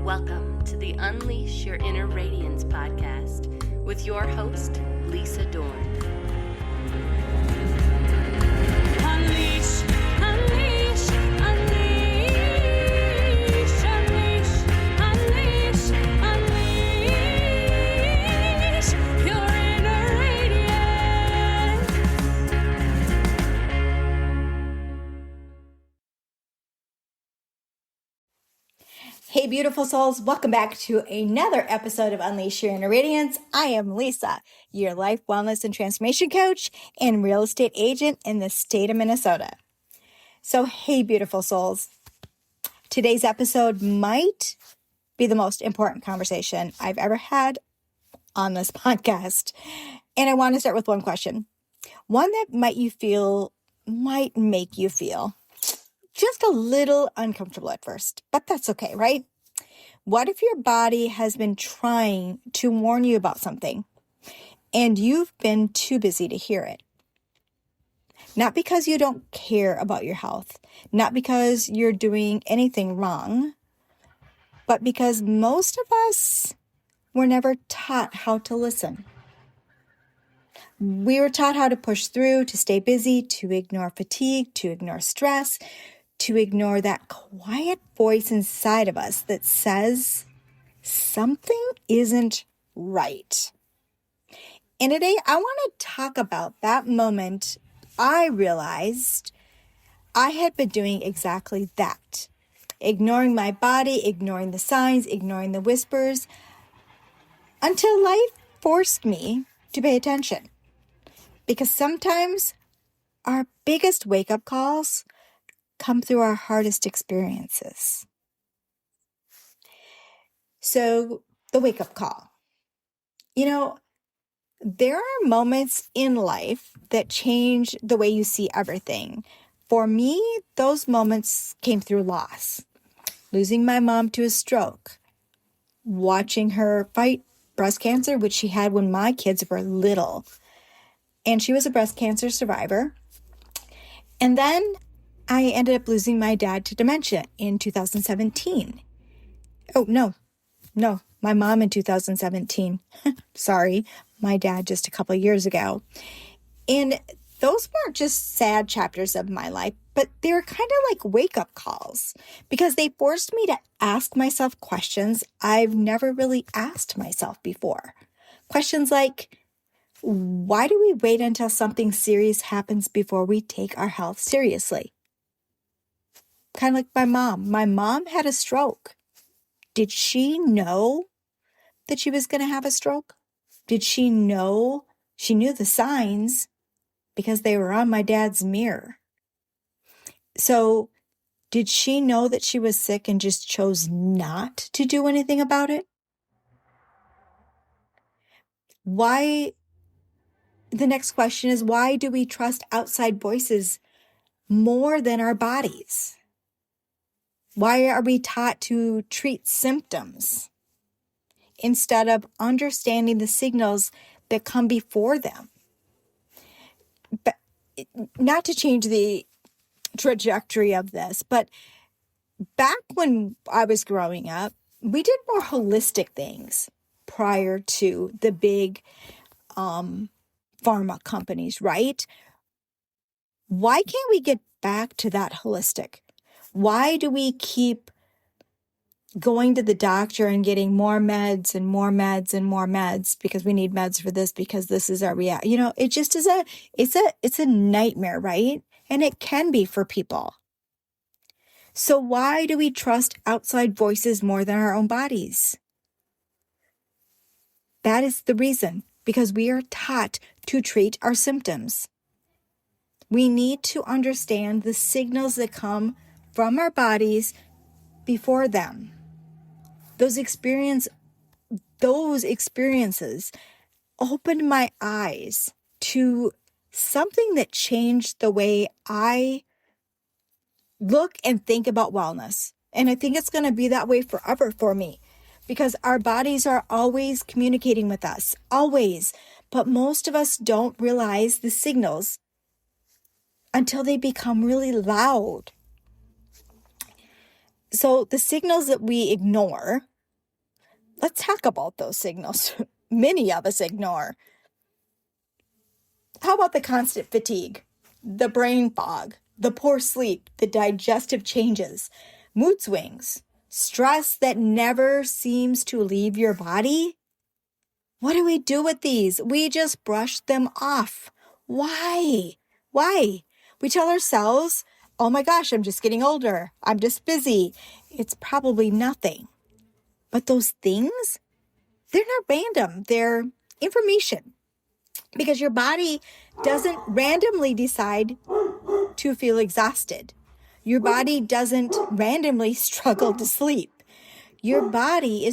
Welcome to the Unleash Your Inner Radiance podcast with your host, Lisa Dorn. Unleash, unleash, unleash, unleash, unleash, unleash your inner radiance. Hey, beautiful souls. Welcome back to another episode of Unleash Your Inner Radiance. I am Lisa, your life, wellness, and transformation coach and real estate agent in the state of Minnesota. So, hey, beautiful souls. Today's episode might be the most important conversation I've ever had on this podcast. And I want to start with one question. One that might make you feel just a little uncomfortable at first, but that's okay, right? What if your body has been trying to warn you about something and you've been too busy to hear it? Not because you don't care about your health, not because you're doing anything wrong, but because most of us were never taught how to listen. We were taught how to push through, to stay busy, to ignore fatigue, to ignore stress, to ignore that quiet voice inside of us that says something isn't right. And today I want to talk about that moment I realized I had been doing exactly that. Ignoring my body, ignoring the signs, ignoring the whispers, until life forced me to pay attention. Because sometimes our biggest wake-up calls come through our hardest experiences. So, the wake-up call. There are moments in life that change the way you see everything. For me, those moments came through loss. Losing my mom to a stroke. Watching her fight breast cancer, which she had when my kids were little. And she was a breast cancer survivor. And then I ended up losing my dad to dementia in 2017. Oh, no, my mom in 2017. Sorry, my dad just a couple of years ago. And those weren't just sad chapters of my life, but they were kind of like wake-up calls because they forced me to ask myself questions I've never really asked myself before. Questions like, why do we wait until something serious happens before we take our health seriously? Kind of like my mom. My mom had a stroke. Did she know that she was going to have a stroke? Did she know? She knew the signs because they were on my dad's mirror. So did she know that she was sick and just chose not to do anything about it? The next question is, why do we trust outside voices more than our bodies? Why are we taught to treat symptoms instead of understanding the signals that come before them? But not to change the trajectory of this, but back when I was growing up, we did more holistic things prior to the big pharma companies, right? Why can't we get back to that holistic? Why do we keep going to the doctor and getting more meds and more meds and more meds because we need meds for this because this is our reality? It just is it's a nightmare, right? And it can be for people. So why do we trust outside voices more than our own bodies? That is the reason, because we are taught to treat our symptoms. We need to understand the signals that come from our bodies before them. Those experiences opened my eyes to something that changed the way I look and think about wellness. And I think it's going to be that way forever for me, because our bodies are always communicating with us, always. But most of us don't realize the signals until they become really loud. So the signals that we ignore Let's talk about those signals many of us ignore. How about the constant fatigue, the brain fog, the poor sleep, the digestive changes, mood swings, stress that never seems to leave your body? What do we do with these? We just brush them off. Why? Why? We tell ourselves, oh my gosh, I'm just getting older. I'm just busy. It's probably nothing. But those things, they're not random. They're information. Because your body doesn't randomly decide to feel exhausted. Your body doesn't randomly struggle to sleep. Your body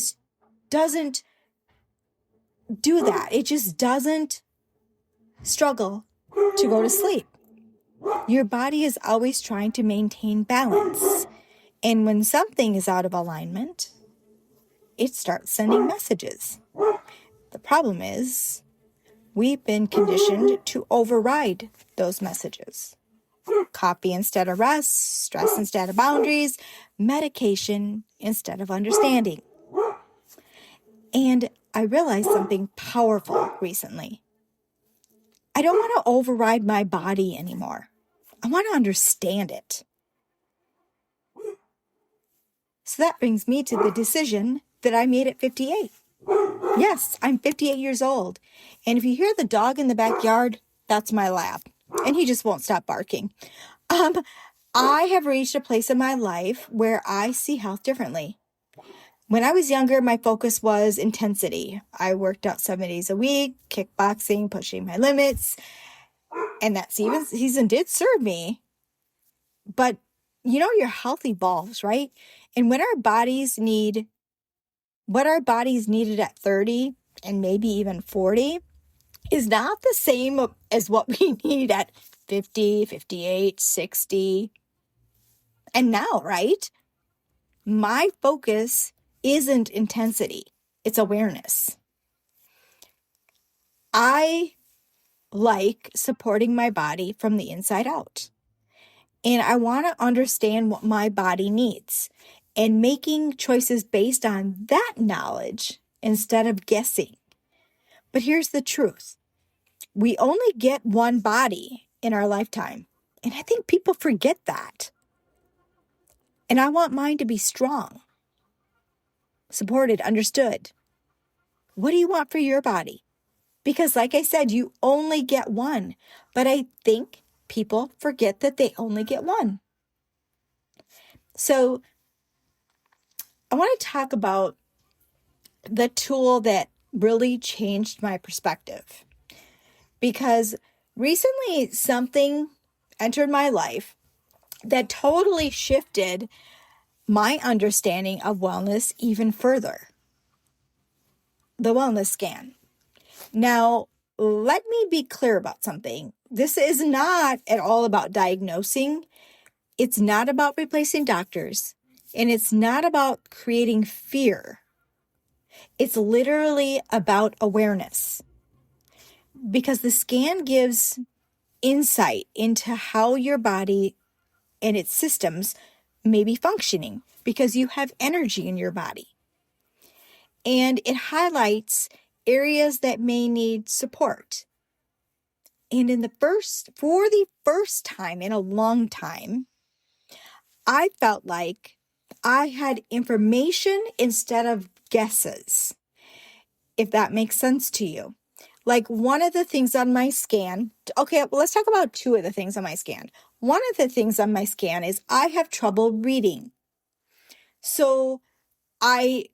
doesn't do that. It just doesn't struggle to go to sleep. Your body is always trying to maintain balance. And when something is out of alignment, it starts sending messages. The problem is, we've been conditioned to override those messages. Coffee instead of rest, stress instead of boundaries, medication instead of understanding. And I realized something powerful recently. I don't want to override my body anymore. I want to understand it. So that brings me to the decision that I made at 58. Yes, I'm 58 years old. And if you hear the dog in the backyard, that's my lab. And he just won't stop barking. I have reached a place in my life where I see health differently. When I was younger, my focus was intensity. I worked out 7 days a week, kickboxing, pushing my limits. And that season did serve me. But, your health evolves, right? And when our bodies need what our bodies needed at 30 and maybe even 40 is not the same as what we need at 50, 58, 60. And now, right? My focus isn't intensity. It's awareness. I like supporting my body from the inside out. And I want to understand what my body needs and making choices based on that knowledge instead of guessing. But here's the truth. We only get one body in our lifetime. And I think people forget that. And I want mine to be strong, supported, understood. What do you want for your body? Because like I said, you only get one. But I think people forget that they only get one. So I want to talk about the tool that really changed my perspective. Because recently something entered my life that totally shifted my understanding of wellness even further. The wellness scan. Now, let me be clear about something. This is not at all about diagnosing. It's not about replacing doctors. And it's not about creating fear. It's literally about awareness. Because the scan gives insight into how your body and its systems may be functioning because you have energy in your body. And it highlights areas that may need support. And for the first time in a long time, I felt like I had information instead of guesses, if that makes sense to you. Like one of the things on my scan, okay, well, let's talk about two of the things on my scan. One of the things on my scan is I have trouble reading. So I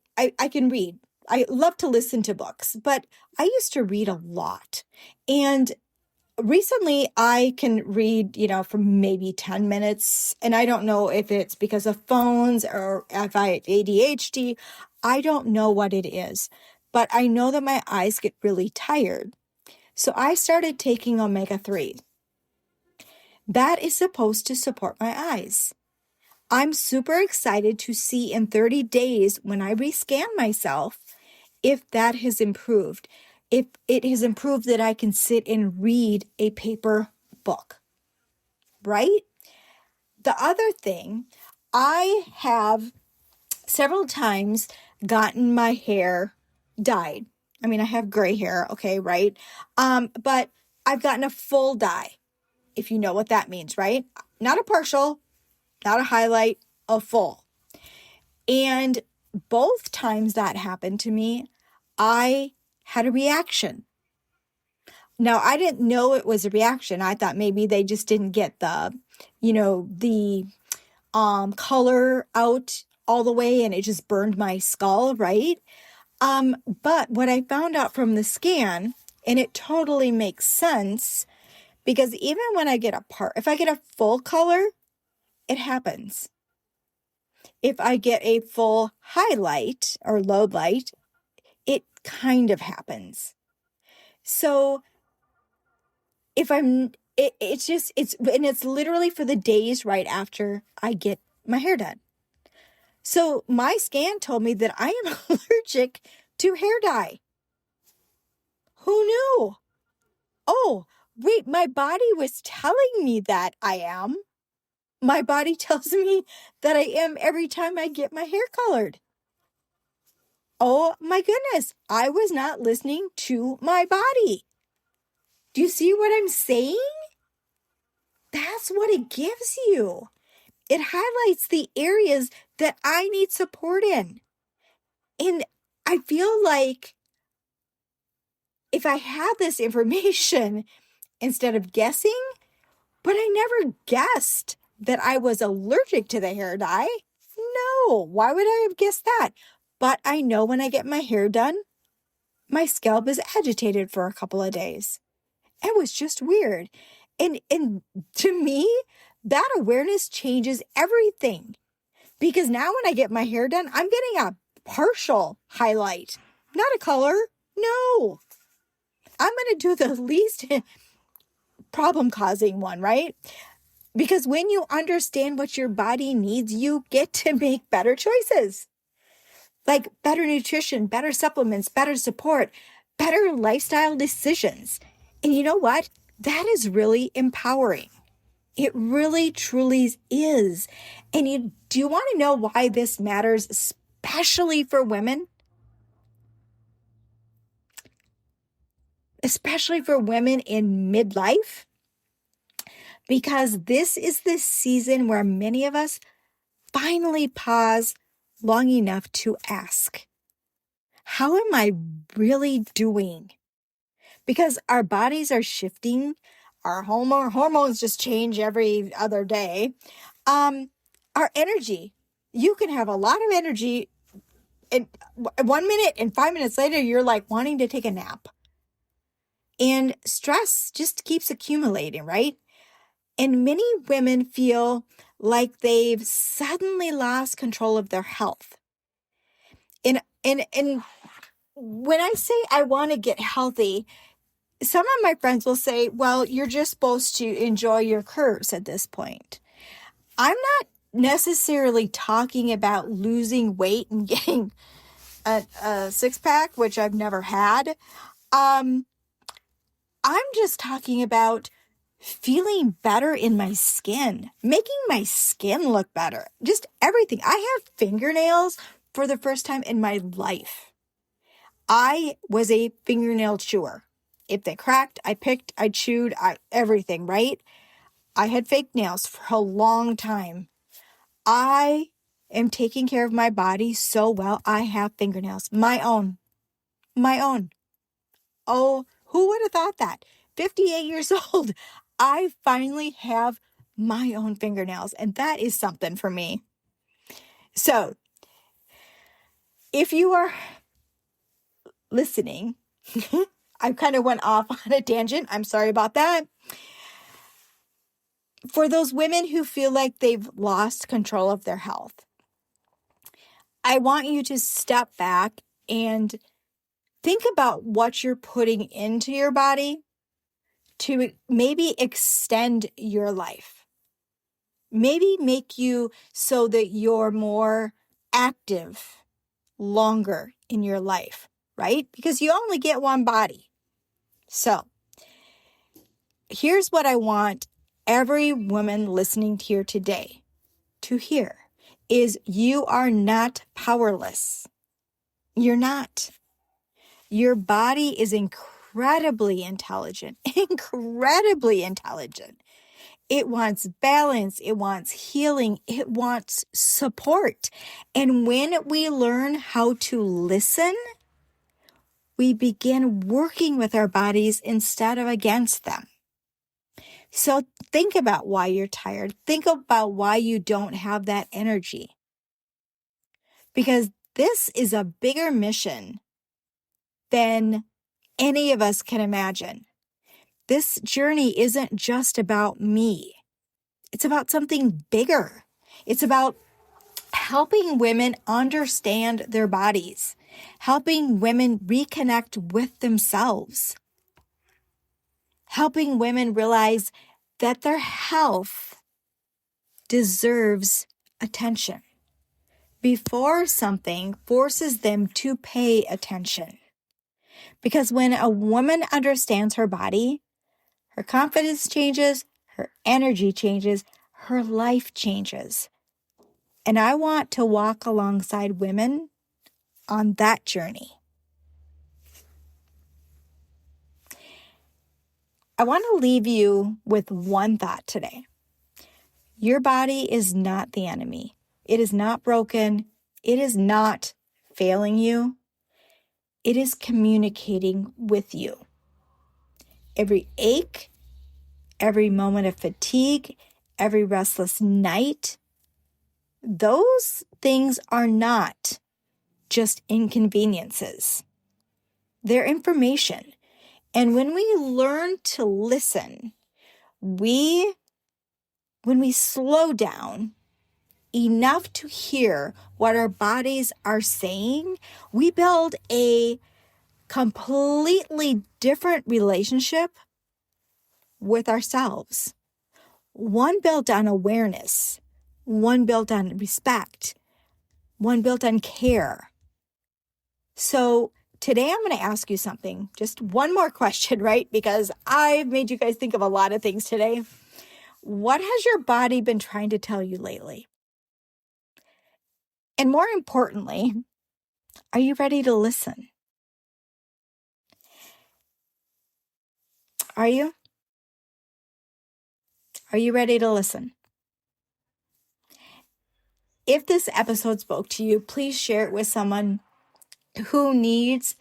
can read. I love to listen to books, but I used to read a lot. And recently I can read, for maybe 10 minutes. And I don't know if it's because of phones or if I have ADHD. I don't know what it is, but I know that my eyes get really tired. So I started taking omega-3. That is supposed to support my eyes. I'm super excited to see in 30 days when I rescan myself if that has improved. If it has improved that I can sit and read a paper book, right? The other thing, I have several times gotten my hair dyed. I mean, I have gray hair, okay, right? But I've gotten a full dye, if you know what that means, right? Not a partial, not a highlight, a full. And both times that happened to me, I had a reaction. Now, I didn't know it was a reaction. I thought maybe they just didn't get the color out all the way and it just burned my skull, right? But what I found out from the scan, and it totally makes sense, because even when I get if I get a full color, it happens. If I get a full highlight or low light, it kind of happens. So if it's literally for the days right after I get my hair done. So my scan told me that I am allergic to hair dye. Who knew? Oh, wait, my body was telling me that I am. My body tells me that I am every time I get my hair colored. Oh my goodness, I was not listening to my body. Do you see what I'm saying? That's what it gives you. It highlights the areas that I need support in. And I feel like if I had this information, instead of guessing, but I never guessed that I was allergic to the hair dye. No, why would I have guessed that? But I know when I get my hair done, my scalp is agitated for a couple of days. It was just weird. And to me, that awareness changes everything. Because now when I get my hair done, I'm getting a partial highlight, not a color. No, I'm going to do the least problem causing one, right? Because when you understand what your body needs, you get to make better choices. Like better nutrition, better supplements, better support, better lifestyle decisions. And you know what? That is really empowering. It really, truly is. And do you want to know why this matters, especially for women? Especially for women in midlife? Because this is the season where many of us finally pause long enough to ask, how am I really doing? Because our bodies are shifting. Our hormones just change every other day. Our energy, you can have a lot of energy and 1 minute and 5 minutes later, you're like wanting to take a nap. And stress just keeps accumulating, right? And many women feel like they've suddenly lost control of their health. And when I say I want to get healthy, some of my friends will say, well, you're just supposed to enjoy your curves at this point. I'm not necessarily talking about losing weight and getting a six-pack, which I've never had. I'm just talking about feeling better in my skin, making my skin look better, just everything. I have fingernails for the first time in my life. I was a fingernail chewer. If they cracked, I picked, I chewed, everything, right? I had fake nails for a long time. I am taking care of my body so well. I have fingernails, my own. Oh, who would have thought that? 58 years old, I finally have my own fingernails, and that is something for me. So, if you are listening, I kind of went off on a tangent. I'm sorry about that. For those women who feel like they've lost control of their health, I want you to step back and think about what you're putting into your body to maybe extend your life. Maybe make you so that you're more active longer in your life, right? Because you only get one body. So here's what I want every woman listening here today to hear is you are not powerless. You're not. Your body is incredibly intelligent, incredibly intelligent. It wants balance. It wants healing. It wants support. And when we learn how to listen, we begin working with our bodies instead of against them. So think about why you're tired. Think about why you don't have that energy. Because this is a bigger mission than any of us can imagine. This journey isn't just about me. It's about something bigger. It's about helping women understand their bodies, helping women reconnect with themselves, helping women realize that their health deserves attention before something forces them to pay attention. Because when a woman understands her body, her confidence changes, her energy changes, her life changes. And I want to walk alongside women on that journey. I want to leave you with one thought today. Your body is not the enemy. It is not broken. It is not failing you. It is communicating with you. Every ache, every moment of fatigue, every restless night, those things are not just inconveniences. They're information. And when we learn to listen, when we slow down enough to hear what our bodies are saying, we build a completely different relationship with ourselves. One built on awareness, one built on respect, one built on care. So today I'm going to ask you something, just one more question, right? Because I've made you guys think of a lot of things today. What has your body been trying to tell you lately? And more importantly, are you ready to listen? Are you? Are you ready to listen? If this episode spoke to you, please share it with someone who needs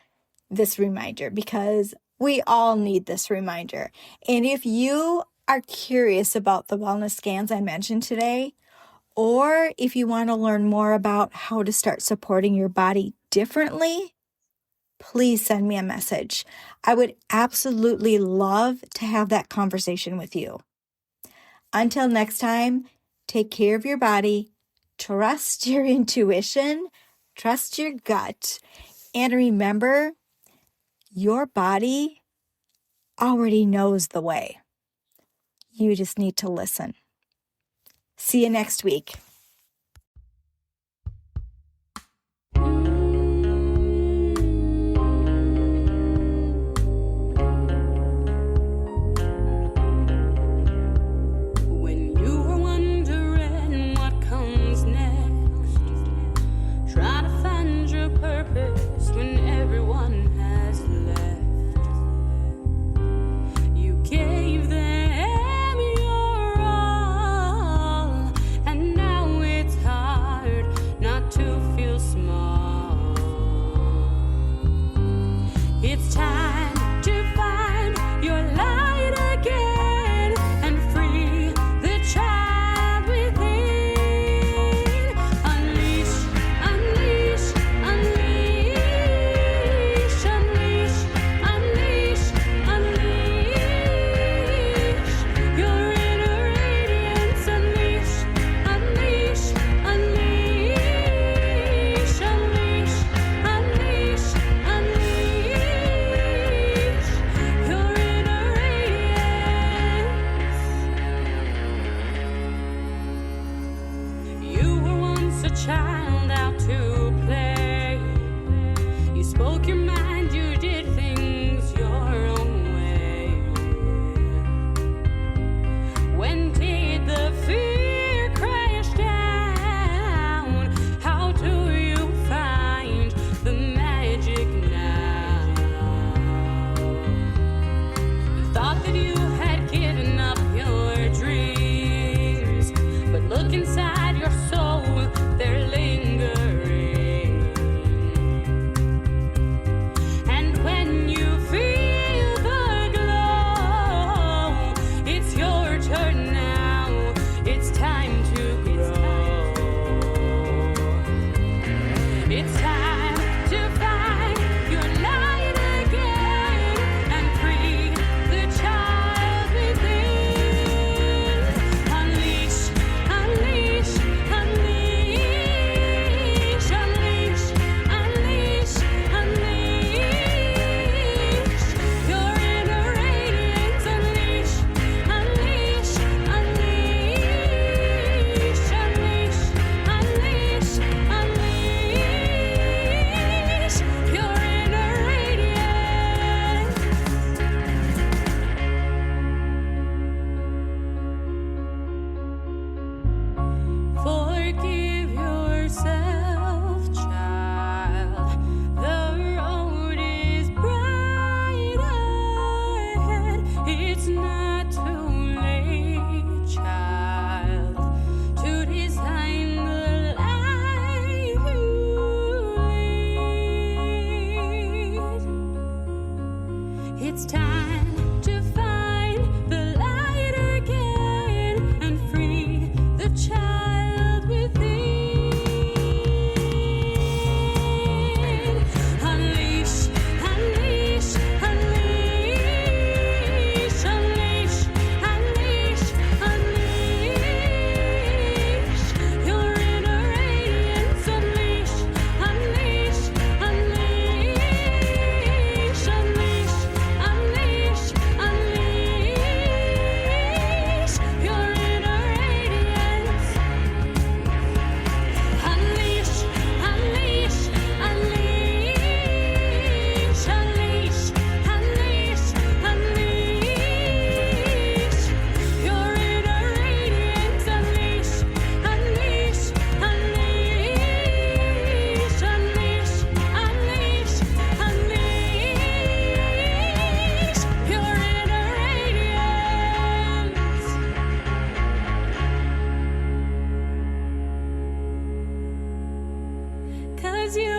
this reminder, because we all need this reminder. And if you are curious about the wellness scans I mentioned today, or if you want to learn more about how to start supporting your body differently, please send me a message. I would absolutely love to have that conversation with you. Until next time, take care of your body, trust your intuition, trust your gut, and remember, your body already knows the way. You just need to listen. See you next week. When you are wondering what comes next, try to find your purpose when everyone has left. You gave them your all, and now 'cause you